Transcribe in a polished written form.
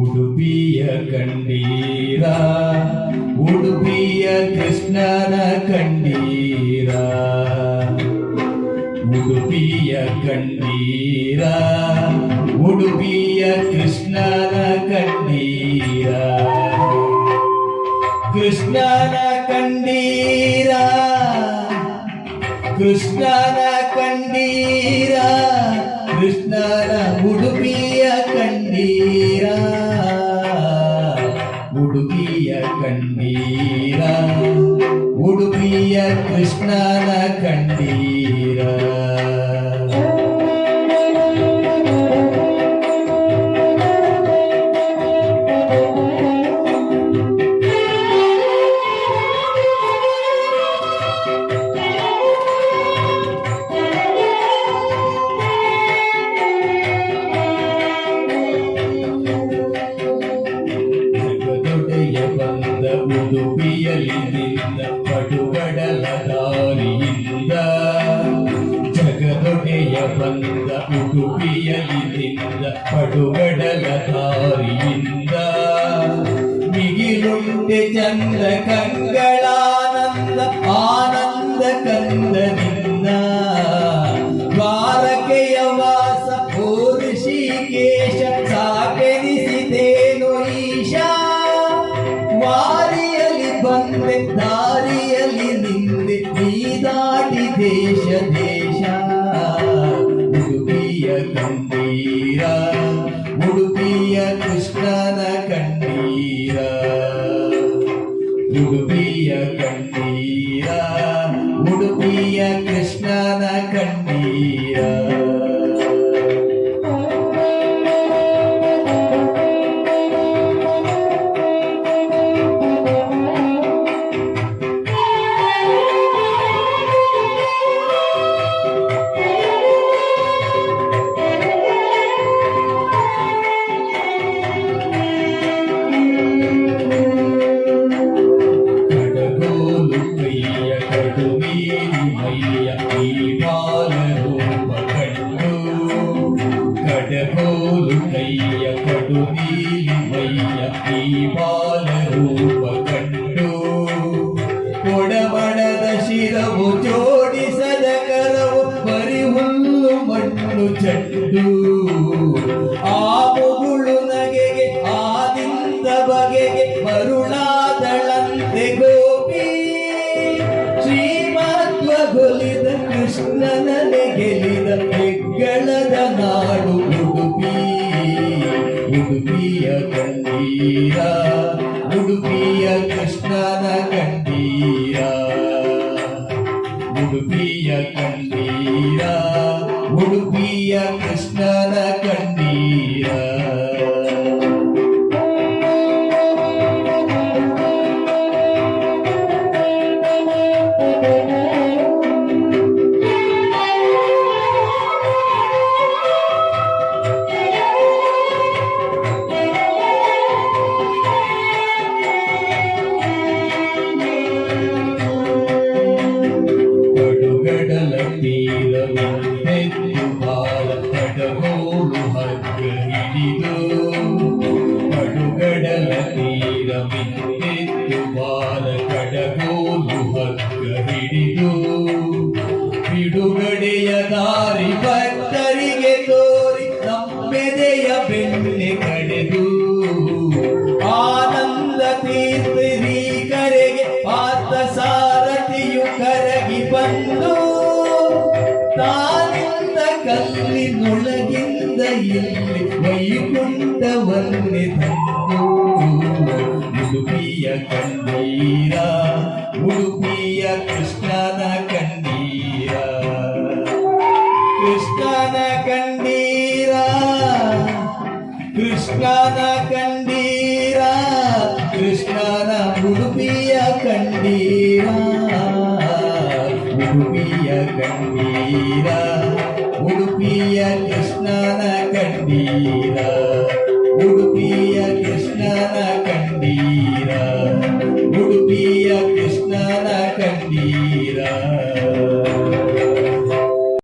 ಉಡುಪಿಯ ಕಂಡೀರ, ಉಡುಪಿಯ ಕೃಷ್ಣನ ಕಂಡೀರ, ಉಡುಪಿಯ ಕಂಡೀರ, ಉಡುಪಿಯ ಕೃಷ್ಣನ ಕಂಡೀರ, ಕೃಷ್ಣನ ಕಂಡೀರ, ಕೃಷ್ಣನ ಕಂಡೀರ, ಕೃಷ್ಣನ ಉಡುಪಿಯ ಕಂಡೀರ, ಉಡುಪಿಯ ಕಂಡೀರ, ಉಡುಪಿಯ ಕೃಷ್ಣನ ಕಂಡೀರ. ಉಡುಪಿಯಲ್ಲಿ ನಿಂದ ಪಡುಗಡಲ ದಾರಿಯಿಂದ, ಜಗದೊಡೆಯ ಬಂದ ಉಡುಪಿಯಲ್ಲಿ ನಿಂದ ಪಡುಗಡಲ ದಾರಿಯಿಂದ, ಮಿಗಿಲುಂಟೆ ಚಂದ್ರ ಕಂಗಳಾನಂದ ಆನಂದ ಕಂದನಿಂದ, ದ್ವಾರಕೆಯ ವಾಸ ಓ ಋಷಿಕೇಶ ಸಾಕೆನಿಸಿದೇನು ಈಶಾ, ವಾರಿಯಲ್ಲಿ ಬಂದೆ ದಾರಿಯಲ್ಲಿ ನಿಂದೆ ನೀ ದಾಟಿ ದೇಶ ದೇಶ. ಉಡುಪಿಯ ಕಂಡೀರ, ಉಡುಪಿಯ ಕೃಷ್ಣನ ಕಂಡೀರ, ಉಡುಪಿಯ ಕಂಡೀರ, ಉಡುಪಿಯ ಕೃಷ್ಣನ ಕಂಡೀರ. ಕಡಗೋಲು ಕೈಯ ಕಡು ನೀಲಿ ಮೈಯ ಈ ಬಾಲ ರೂಪ ಕಂಡು, ಕೊಡಬಡದ ಶಿರವು ಜೋಡಿಸದ ಕರವು ಬರಿ ಹುಲ್ಲು ಮಣ್ಣು ಚಂಡು, ಆ ಮುಗುಳು ನಗೆಗೆ ಆದಿಂದ ಬಗೆಗೆ ಮರುಳಾದಳಂತೆ ಗೋಪಿ, ಶ್ರೀಮತ್ವ ಗೊಲಿದ ಕೃಷ್ಣನನೆ ಗೆಲಿದ ಹೆಗ್ಗಳದ ನಾಡು ಉಡುಪಿ. ಉಡುಪಿಯ ಕಂಡೀರ, ಉಡುಪಿಯ ಕೃಷ್ಣನ ಕಂಡೀರ, ಉಡುಪಿಯ ಕಂಡೀರ, ಉಡುಪಿಯ ಕೃಷ್ಣನ ಕಂಡೀರ. ತೀರವೆಂದೆದ್ದು ಬಾಲ ಕಡಗೋಲು ಹಗ್ಗ ಹಿಡಿದು, ಕಡುಗಡಲ ತೀರವೆಂದೆದ್ದು ಬಾಲ ಕಡಗೋಲು ಹಗ್ಗ ಹಿಡಿದು, ಬಿಡುಗಡೆಯ ದಾರಿ ಭಕ್ತರಿಗೆ ತೋರಿ ನಮ್ಮೆದೆಯ ಬೆಣ್ಣೆ ಕಡೆದು, ಆನಂದ ತೀರ್ಥರಿ ಕರೆಗೆ ಪಾತ್ರ ಸಾರಥಿಯು ಕರಗಿ ಬಂದು, ತಾನಿಂದ ಕಲ್ಲಿನೊಳಗಿಂದ ಇಲ್ಲಿ ವೈಕುಂಠವನ್ನೇ ತಂದು. ಉಡುಪಿಯ ಕಂಡೀರ, ಉಡುಪಿಯ ಕೃಷ್ಣನ ಕಂಡೀರ ಕೃಷ್ಣನ ಕಂಡೀರ ಕೃಷ್ಣನ ಕಂಡೀರ ಕೃಷ್ಣನ ಉಡುಪಿಯ ಕಂಡೀರ ಉಡುಪಿಯ ಕಂಡೀರ ಉಡುಪಿಯ ಕೃಷ್ಣನ ಕಂಡೀರ